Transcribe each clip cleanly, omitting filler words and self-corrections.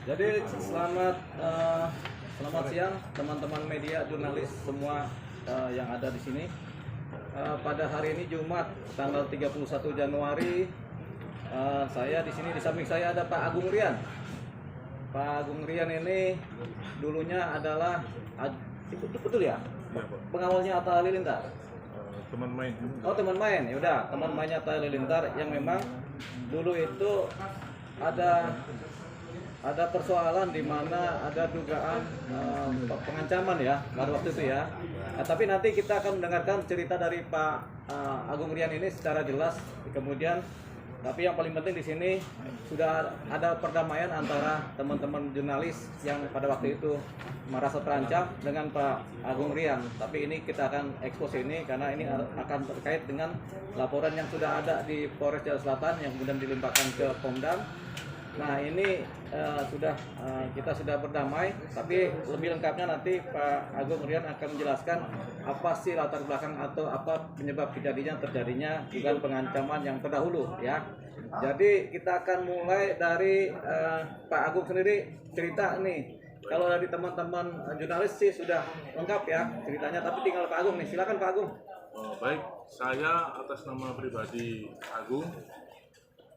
Jadi selamat siang teman-teman media, jurnalis semua yang ada di sini. Pada hari ini Jumat tanggal 31 Januari, saya di sini, di samping saya ada Pak Agung Rian. Pak Agung Rian ini dulunya adalah betul ya? Pengawalnya Atta Halilintar. Teman main. Oh, teman main. Ya udah, teman mainnya Atta Halilintar yang memang dulu itu ada persoalan di mana ada dugaan pengancaman ya pada waktu itu ya. Nah, tapi nanti kita akan mendengarkan cerita dari Pak Agung Rian ini secara jelas. Kemudian, tapi yang paling penting di sini sudah ada perdamaian antara teman-teman jurnalis yang pada waktu itu merasa terancam dengan Pak Agung Rian. Tapi ini kita akan ekspos ini karena ini akan terkait dengan laporan yang sudah ada di Polres Jakarta Selatan yang kemudian dilimpahkan ke Pomdam. Nah, ini kita sudah berdamai, tapi lebih lengkapnya nanti Pak Agung Rian akan menjelaskan apa sih latar belakang atau apa penyebab terjadinya dugaan pengancaman yang terdahulu ya. Jadi kita akan mulai dari Pak Agung sendiri cerita nih. Kalau dari teman-teman jurnalis sih sudah lengkap ya ceritanya, tapi tinggal Pak Agung nih. Silakan Pak Agung. Baik, saya atas nama pribadi Agung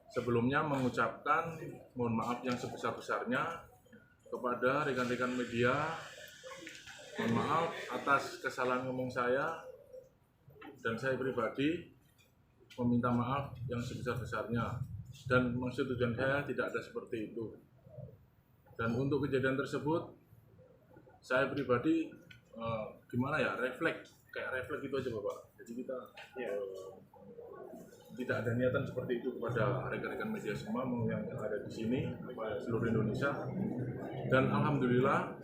sebelumnya mengucapkan mohon maaf yang sebesar-besarnya kepada rekan-rekan media. Mohon maaf atas kesalahan ngomong saya, dan saya pribadi meminta maaf yang sebesar-besarnya, dan maksud tujuan saya tidak ada seperti itu. Dan untuk kejadian tersebut saya pribadi gimana ya, refleks itu aja Bapak. Jadi kita tidak ada niatan seperti itu kepada rekan-rekan media semua yang ada di sini, seluruh Indonesia. Dan alhamdulillah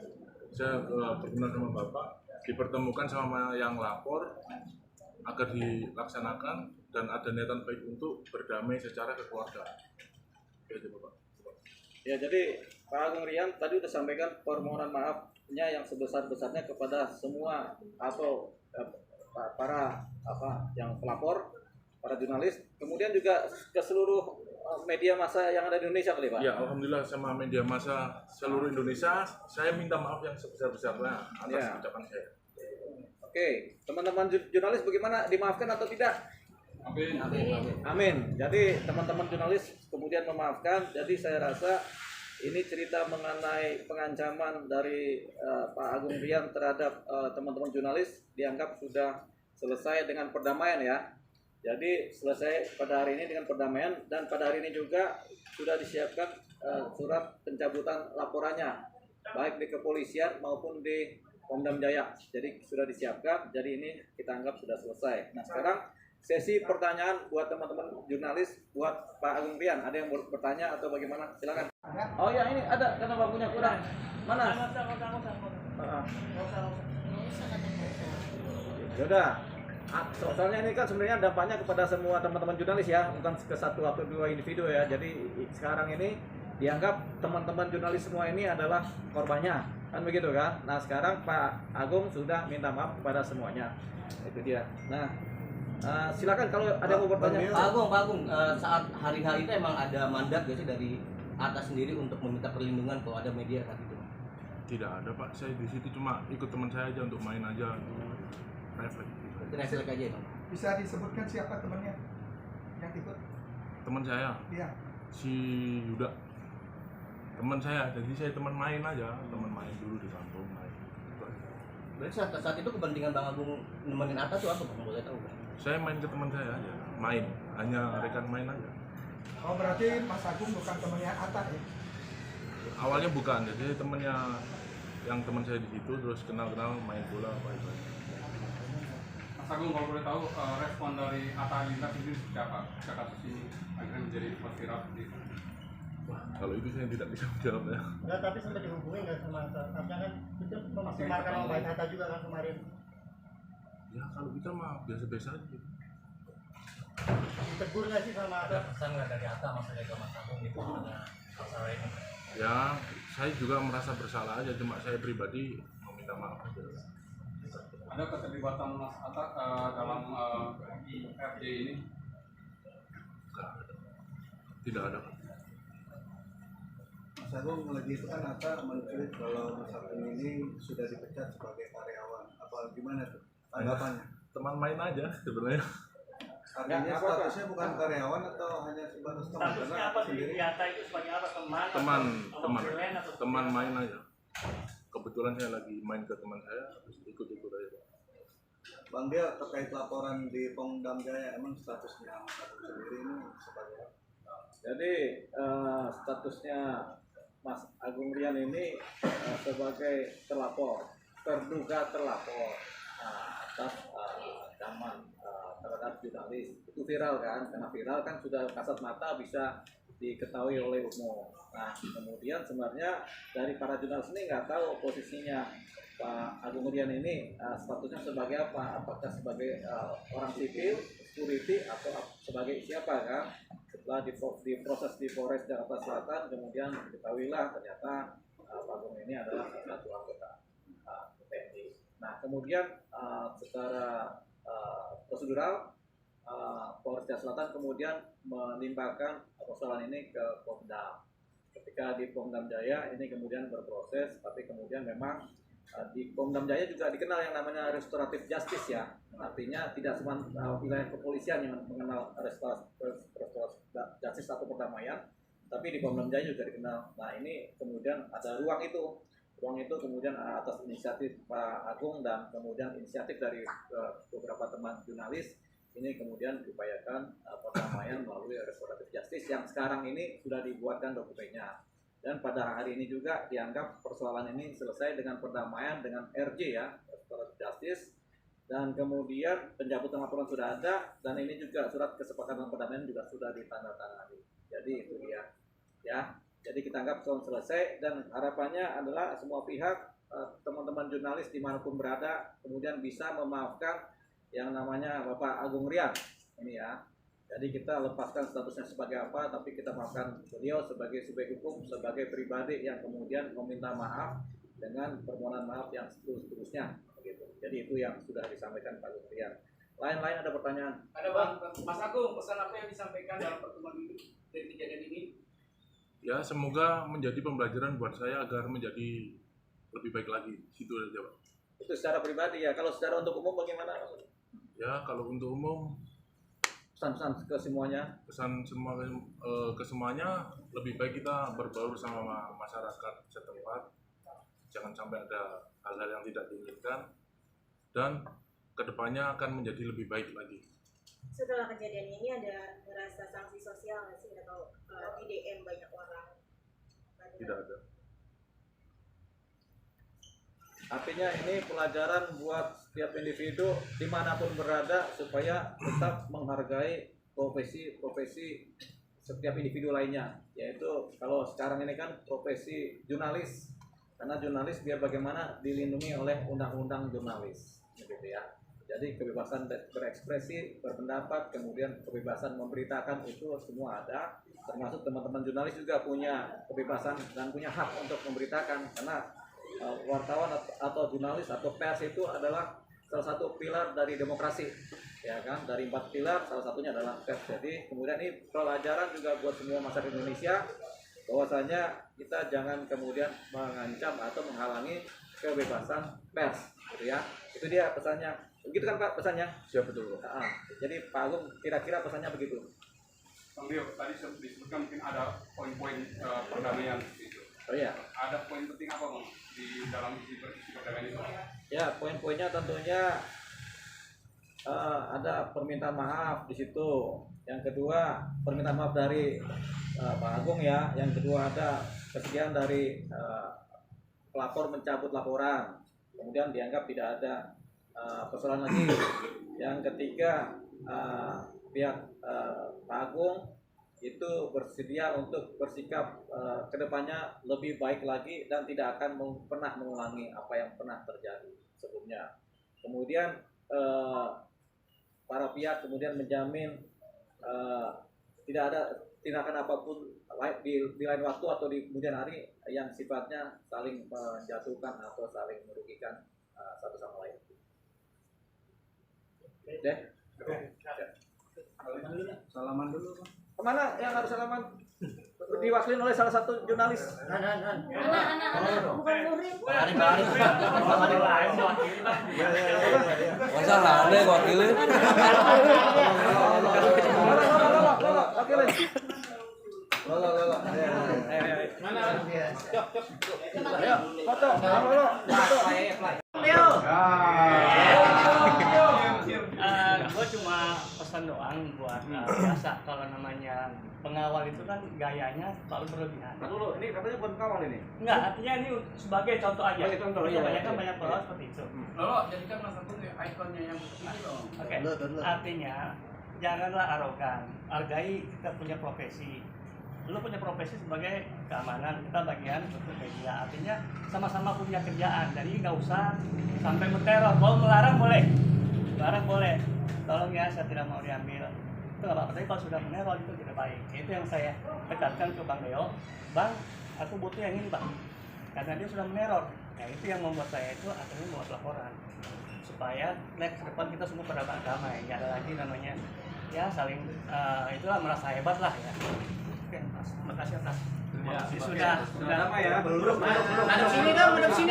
saya berkenan sama Bapak, dipertemukan sama yang lapor agar dilaksanakan dan ada niatan baik untuk berdamai secara kekeluargaan. Oke aja Bapak. Ya, jadi Pak Agung Rian tadi sudah sampaikan permohonan maafnya yang sebesar-besarnya kepada semua atau para yang pelapor, para jurnalis, kemudian juga ke seluruh media massa yang ada di Indonesia kali Pak? Ya, alhamdulillah sama media massa seluruh Indonesia, saya minta maaf yang sebesar-besarnya atas ucapan saya. Oke, teman-teman jurnalis bagaimana, dimaafkan atau tidak? Amin. Amin. Jadi teman-teman jurnalis kemudian memaafkan. Jadi saya rasa ini cerita mengenai pengancaman dari Pak Agung Rian terhadap teman-teman jurnalis dianggap sudah selesai dengan perdamaian ya. Jadi selesai pada hari ini dengan perdamaian, dan pada hari ini juga sudah disiapkan surat pencabutan laporannya baik di kepolisian maupun di Pomdam Jaya. Jadi sudah disiapkan. Jadi ini kita anggap sudah selesai. Nah, sekarang sesi pertanyaan buat teman-teman jurnalis buat Pak Agung Rian. Ada yang mau bertanya atau bagaimana? Silakan. Oh ya, ini ada karena bangkunya kurang. Mana? Yaudah. Soalnya ini kan sebenarnya dampaknya kepada semua teman-teman jurnalis ya, bukan ke satu atau dua individu ya. Jadi sekarang ini dianggap teman-teman jurnalis semua ini adalah korbannya, kan begitu kan? Nah, sekarang Pak Agung sudah minta maaf kepada semuanya. Itu dia. Nah, silakan kalau ada yang mau bertanya. Pak Agung, saat hari H itu emang ada mandat gak sih dari atas sendiri untuk meminta perlindungan kalau ada media saat itu? Tidak ada Pak, saya di situ cuma ikut teman saya aja untuk main aja, refleks. Refleks aja ya? Bisa disebutkan siapa temannya yang ikut? Teman saya, Iya. si Yuda, teman saya. Jadi saya teman main aja, teman main dulu di kampung main. Berarti saat itu kepentingan Bang Agung nemenin Atta tuh apa Bang, boleh tahu Bang? Saya main ke teman saya aja, main, hanya rekan main aja. Oh, berarti Mas Agung bukan temannya Atta ya? Awalnya bukan, jadi temannya yang teman saya di situ, terus kenal-kenal main bola apa-apa. Mas Agung, kalau boleh tahu respon dari Atta Halilintar sendiri seperti apa ketika kasus ini akhirnya menjadi viral seperti itu? Wah, kalau itu saya tidak bisa menjawab ya. Enggak, tapi sempat dihubungi nggak sama Atta? Karena kan itu memaksimalkan nama baik Atta juga kan kemarin. Ya kalau kita mah biasa-biasa aja. Ditegur nggak sih sama Atta? Pesan nggak dari Atta maksudnya ke Mas Agung gitu karena masalah ini? Ya, saya juga merasa bersalah aja, cuma saya pribadi meminta maaf aja. Ada keterlibatan Mas Atta dalam FJ ini? Tidak ada. Mas Agung lagi itu kan Atta mencuit kalau Mas Agung ini sudah dipecat sebagai karyawan. Apa gimana tuh tanggapannya? Teman main aja sebenarnya. Artinya statusnya bukan karyawan atau hanya sebatas teman? Statusnya Karena apa Atta di sendiri Yata itu sebagai apa? Teman? Teman Atau teman main aja. Kebetulan saya lagi main ke teman saya, terus ikut-ikut aja. Bang Dia terkait laporan di Pongdam Jaya, emang statusnya Mas Agung sendiri ini sebagai apa? Jadi statusnya Mas Agung Rian ini sebagai terduga terlapor atas ancaman terhadap jurnalis. Itu viral kan, karena viral kan sudah kasat mata bisa diketahui oleh umum. Nah kemudian sebenarnya dari para jurnalis ini nggak tahu posisinya Pak Agung Rian ini statusnya sebagai apa? Apakah sebagai orang sipil, security, atau sebagai siapa kan? Setelah diproses di Polres Jakarta Selatan, kemudian diketahuilah ternyata Pak Agung ini adalah salah satu anggota TNI. Nah kemudian secara prosedural Polres Jakarta Selatan kemudian menimpakan persoalan ini ke Pongdam. Ketika di Pongdam Jaya ini kemudian berproses, tapi kemudian memang di Pongdam Jaya juga dikenal yang namanya restoratif justice ya, artinya tidak cuma wilayah kepolisian yang mengenal restoratif justice atau perdamaian, tapi di Pongdam Jaya juga dikenal. Nah ini kemudian ada ruang itu kemudian atas inisiatif Pak Agung dan kemudian inisiatif dari beberapa teman jurnalis ini kemudian diupayakan perdamaian melalui restoratif justice yang sekarang ini sudah dibuatkan dokumennya. Dan pada hari ini juga dianggap persoalan ini selesai dengan perdamaian dengan RJ ya, restoratif justice, dan kemudian pencabutan laporan sudah ada, dan ini juga surat kesepakatan perdamaian juga sudah ditandatangani. Jadi itu dia ya. Jadi kita anggap selesai, dan harapannya adalah semua pihak, teman-teman jurnalis dimanapun berada, kemudian bisa memaafkan yang namanya Bapak Agung Rian ini ya. Jadi kita lepaskan statusnya sebagai apa, tapi kita maafkan beliau sebagai subjek hukum, sebagai pribadi yang kemudian meminta maaf dengan permohonan maaf yang seterusnya. Begitu. Jadi itu yang sudah disampaikan Pak Agung Rian. Lain-lain ada pertanyaan? Ada Bang, Mas Agung, pesan apa yang disampaikan dalam pertemuan ini dari kejadian ini? Ya semoga menjadi pembelajaran buat saya agar menjadi lebih baik lagi. Situ aja Pak. Itu secara pribadi ya. Kalau secara untuk umum bagaimana? Ya kalau untuk umum Pesan-pesan ke semuanya. pesan semua ke semuanya, lebih baik kita berbaur sama masyarakat setempat, jangan sampai ada hal-hal yang tidak diinginkan, dan kedepannya akan menjadi lebih baik lagi. Setelah kejadian ini ada merasa sanksi sosial nggak sih, atau di DM banyak orang? Tidak ada. Artinya ini pelajaran buat setiap individu dimanapun berada supaya tetap menghargai profesi setiap individu lainnya. Yaitu kalau sekarang ini kan profesi jurnalis, karena jurnalis biar bagaimana dilindungi oleh undang-undang jurnalis, gitu ya. Jadi kebebasan berekspresi, berpendapat, kemudian kebebasan memberitakan itu semua ada. Termasuk teman-teman jurnalis juga punya kebebasan dan punya hak untuk memberitakan, karena wartawan atau jurnalis atau pers itu adalah salah satu pilar dari demokrasi, ya kan? Dari 4 pilar salah satunya adalah pers. Jadi kemudian ini pelajaran juga buat semua masyarakat Indonesia, bahwasanya kita jangan kemudian mengancam atau menghalangi kebebasan pers, gitu ya. Itu dia pesannya. Begitu kan Pak pesannya? Siap, betul. Jadi Pak Agung kira-kira pesannya begitu. Bang Rio, tadi disebutkan mungkin ada poin-poin perdamaian gitu. Oh iya. Ada poin penting apa Bang di dalam isi perdamaian itu? Ya, poin-poinnya tentunya ada permintaan maaf di situ. Yang kedua, permintaan maaf dari Pak Agung ya. Yang kedua ada kesediaan dari pelapor mencabut laporan. Kemudian dianggap tidak ada persoalan lagi. Yang ketiga, pihak Pak Agung itu bersedia untuk bersikap kedepannya lebih baik lagi dan tidak akan pernah mengulangi apa yang pernah terjadi sebelumnya. Kemudian para pihak kemudian menjamin tidak ada tindakan apapun di lain waktu atau di kemudian hari yang sifatnya saling menjatuhkan atau saling merugikan satu sama lain. Oke. Salaman dulu Pak. Kemana yang harus salaman? diwakili oleh salah satu jurnalis. Anak-anak bukan murid. Hari-hari Masalah ada wakilnya. Wakilin. Lola. Ayo, foto. Gue cuma pesan doang buat biasa kalau namanya pengawal itu kan gayanya selalu berlebihan. Nah, dulu, ini katanya bukan kawal ini. Enggak, artinya ini sebagai contoh aja. Sebagai contoh, iya, Kebanyakan iya. banyak pengawal seperti itu. Lolo, jadikan Mas Agung ikonnya yang ini loh. Oke. Artinya janganlah arogan. Hargai kita punya profesi. Lu punya profesi sebagai keamanan, kita bagian untuk media. Artinya sama-sama punya kerjaan. Jadi nggak usah sampai menteror. Kalau melarang boleh. Melarang boleh. Tolong ya, saya tidak mau diambil. Itu nggak apa-apa. Tapi kalau sudah meneror itu tidak baik. Itu yang saya tekankan ke Bang Leo. Bang, aku butuh yang ini Bang. Karena dia sudah meneror. Nah itu yang membuat saya itu akhirnya membuat laporan. Supaya next ke depan kita semua pada damai. Nggak ada lagi namanya ya saling itulah merasa hebat lah ya. Oke, Mas. Terima kasih atas. Sudah damai ya. Belum. Ada sini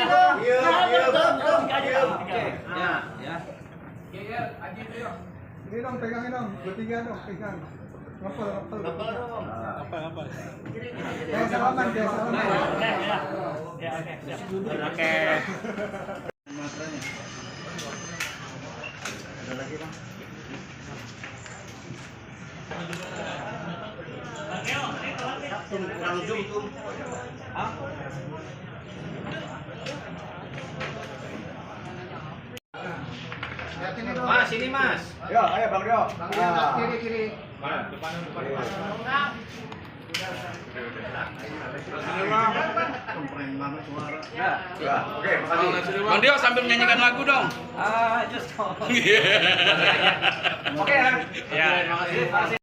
dong. Iya. Oke. Ya. Iya, Aji itu yuk. Ini dong, pegangin dong. Bertiga dong, pegang. Ngepel dong. Apa? Salaman. Ya, oke. Siap. Oke. Ada lagi, Bang? kurang zoom. Mas, ini Mas. Yo, ayo Bang Rio. Kiri. Ya, oke, makasih. Bang Dio sambil menyanyikan lagu dong. Just